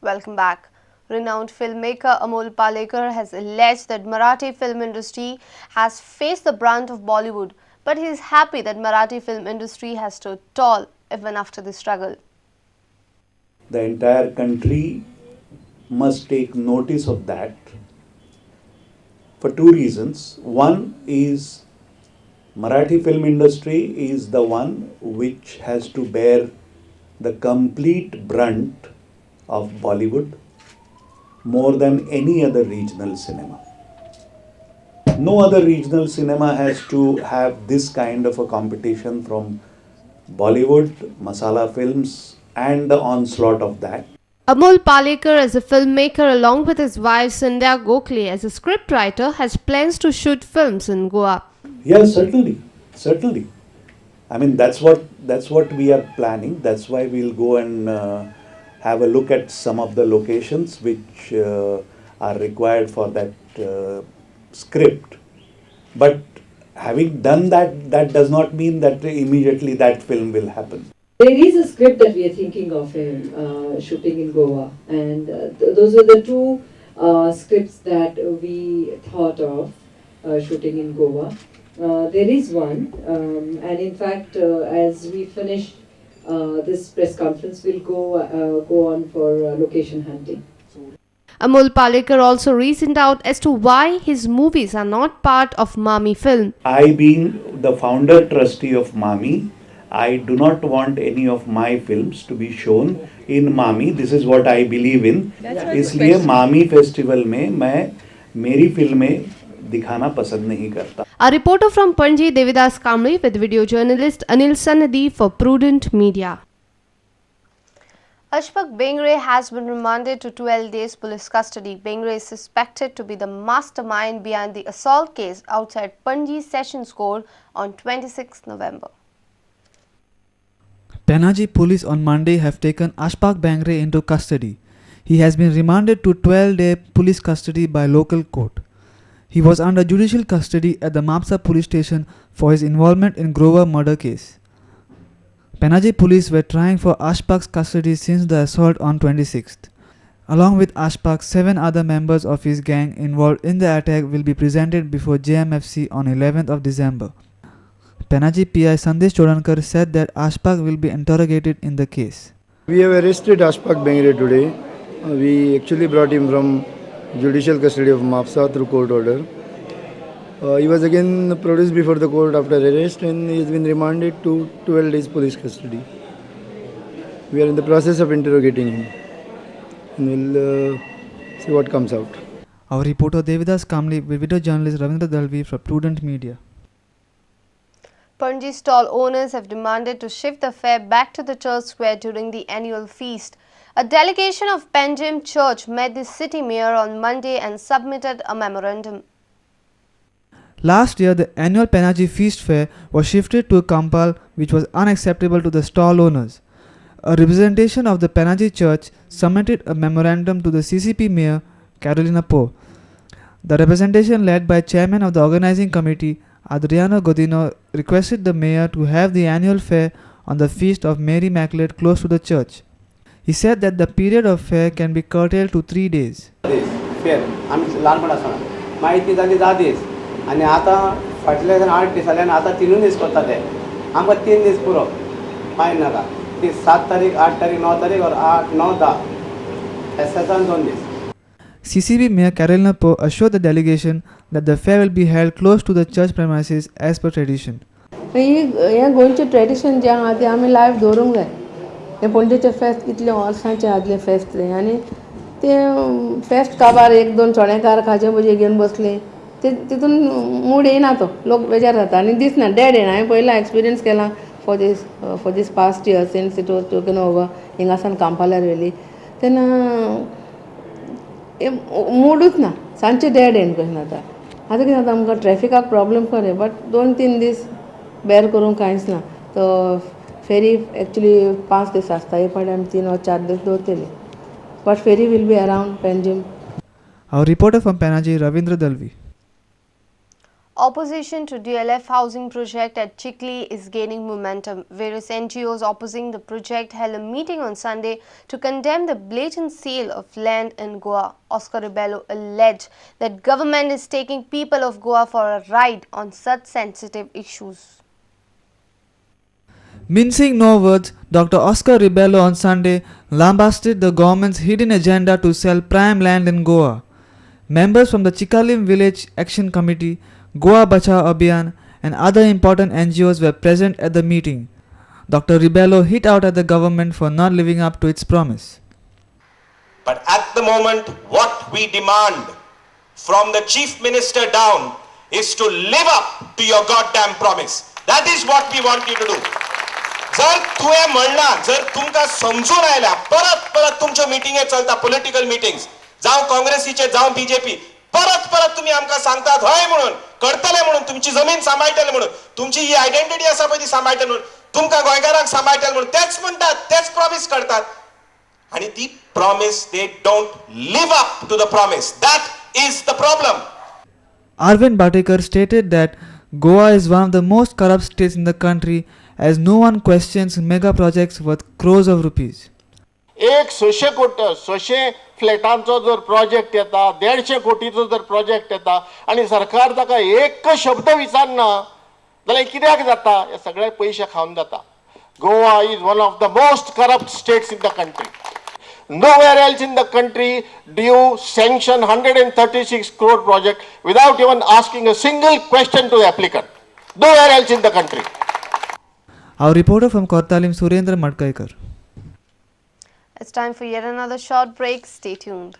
Welcome back. Renowned filmmaker Amol Palekar has alleged that Marathi film industry has faced the brunt of Bollywood, but he is happy that Marathi film industry has stood tall even after the struggle. The entire country must take notice of that for two reasons. One is Marathi film industry is the one which has to bear the complete brunt of Bollywood more than any other regional cinema. No other regional cinema has to have this kind of a competition from Bollywood, masala films, and the onslaught of that. Amol Palekar, as a filmmaker, along with his wife Sandhya Gokhale as a scriptwriter, has plans to shoot films in Goa. Yes, certainly. I mean, that's what we are planning. That's why we'll go and have a look at some of the locations which are required for that script. But having done that, that does not mean that immediately that film will happen. There is a script that we are thinking of shooting in Goa, and those are the two scripts that we thought of shooting in Goa. There is one, and in fact, as we finish this press conference, we'll go on for location hunting. Amol Palekar also reasoned out as to why his movies are not part of Mami film. I, being the founder trustee of Mami, I do not want any of my films to be shown in Mami. This is what I believe in. इसलिए Mami festival में मैं मेरी फिल्में दिखाना पसंद नहीं करता. A reporter from Panji, Devidas Kamli, with video journalist Anil Sanadi for Prudent Media. Ashfaq Bengre has been remanded to 12 days police custody. Bengre is suspected to be the mastermind behind the assault case outside Panji Sessions Court on 26 November. Panaji police on Monday have taken Ashfaq Bengre into custody. He has been remanded to 12-day police custody by local court. He was under judicial custody at the Mapsa police station for his involvement in Grover murder case. Panaji police were trying for Ashfaq's custody since the assault on 26th. Along with Ashfaq, 7 other members of his gang involved in the attack will be presented before JMFC on 11th of December. Panaji PI Sandesh Chodankar said that Ashfaq will be interrogated in the case. We have arrested Ashfaq Bengre today. We actually brought him from judicial custody of Mapsa through court order. He was again produced before the court after arrest, and he has been remanded to 12 days police custody. We are in the process of interrogating him, and we'll see what comes out. Our reporter Devidas Kamli with video journalist Ravindra Dalvi for Prudent Media. Panji stall owners have demanded to shift the fair back to the church square during the annual feast. A delegation of Panjim Church met the city mayor on Monday and submitted a memorandum. Last year, the annual Panaji Feast Fair was shifted to Kampal, which was unacceptable to the stall owners. A representation of the Panaji Church submitted a memorandum to the CCP Mayor, Carolina Poe. The representation, led by Chairman of the Organizing Committee, Adriano Godino, requested the Mayor to have the annual fair on the Feast of Mary Immaculate close to the church. He said that the period of fair can be curtailed to 3 days. फेर आम्ही ल्हानपणा आसतना माहिती जाली 10 दीस आनी आतां फाटले 8 दीस जाले आनी आतां 3 दीस करता ते आमकां 3 दीस पुरो फायन नाका ती 7 तारीख 8 तारीख 9 तारीख और 8 9 10 एसेसान 2 दीस. CCB Mayor Carolina Poe assured the delegation that the fair will be held close to the church premises as per tradition. हे गोंयचें ट्रेडिशन जें आहा तें आमी लायव्ह दवरूंक जाय. हें पणजेचें फेस्त कितलें वर्सांचें आदलें फेस्त तें आनी तें फेस्त काबार 1-2 चोणेकार खाजें भुजें घेवन बसले तितून मूड येयना तो लोक बेजार जाता आनी दिसना डेड येना. हांवें पयला एक्सपिरियन्स केला for this past year since it was taken over हिंगासान कांपाल्यार व्हेली तेन्ना मूडूच ना सांजचें डेड एंड कशें जाता. आतां कितें जाता आमकां ट्रॅफिकाक प्रॉब्लेम खरें बट 2-3 दीस बेर करूंक कांयच ना. तो फेरी एक्चुअली 5 दीस आसता हे फावटी आमी 3 or 4 दीस दवरतली but ferry will be around Panjim. Our reporter from Panaji, Ravindra Dalvi. Opposition to DLF housing project at Chikli is gaining momentum. Various NGOs opposing the project held a meeting on Sunday to condemn the blatant sale of land in Goa. Oscar Ribello alleged that government is taking people of Goa for a ride on such sensitive issues. Mincing no words, Dr. Oscar Ribello on Sunday lambasted the government's hidden agenda to sell prime land in Goa. Members from the Chikalim Village Action Committee, Goa Bachao Abhiyan and other important NGOs were present at the meeting. Dr. Ribello hit out at the government for not living up to its promise. But at the moment, what we demand from the Chief Minister down is to live up to your goddamn promise. That is what we want you to do. जर तुवें म्हणना, जर तुमकां समजून आयल्या, परत परत तुमच्यो मिटिंगे चलता, पॉलिटिकल मिटिंग्स, जावं काँग्रेसीचे जावं बीजेपी, परत परत तुम्ही आमकां सांगतात हय म्हणून, करतले म्हणून, तुमची जमीन सांबाळटले म्हणून, तुमची ही आयडेंटिटी आसा पळय ती सांबाळटले म्हणून, तुमकां गोंयकारांक सांबाळटले म्हणून, तेच म्हणटात, तेच प्रॉमिस करतात. आणि ती promise they don't live up to the promise. That is the problem. Arvind Batekar stated that Goa is one of the most corrupt states in the country as no one questions mega projects worth crores of rupees. एक 600 फ्लॅटांचो जर project येता, 150 कोटीचो जर project येता आणि सरकार ताका एक शब्द विचारना जाल्यार कित्याक जाता? हे सगळे पयशे खावन जाता. Goa is one of the most corrupt states in the country. Nowhere else in the country do you sanction 136 crore project without even asking a single question to the applicant. Nowhere else in the country. Our reporter from Kortalim, Surendra Madkaikar. It's time for yet another short break. Stay tuned.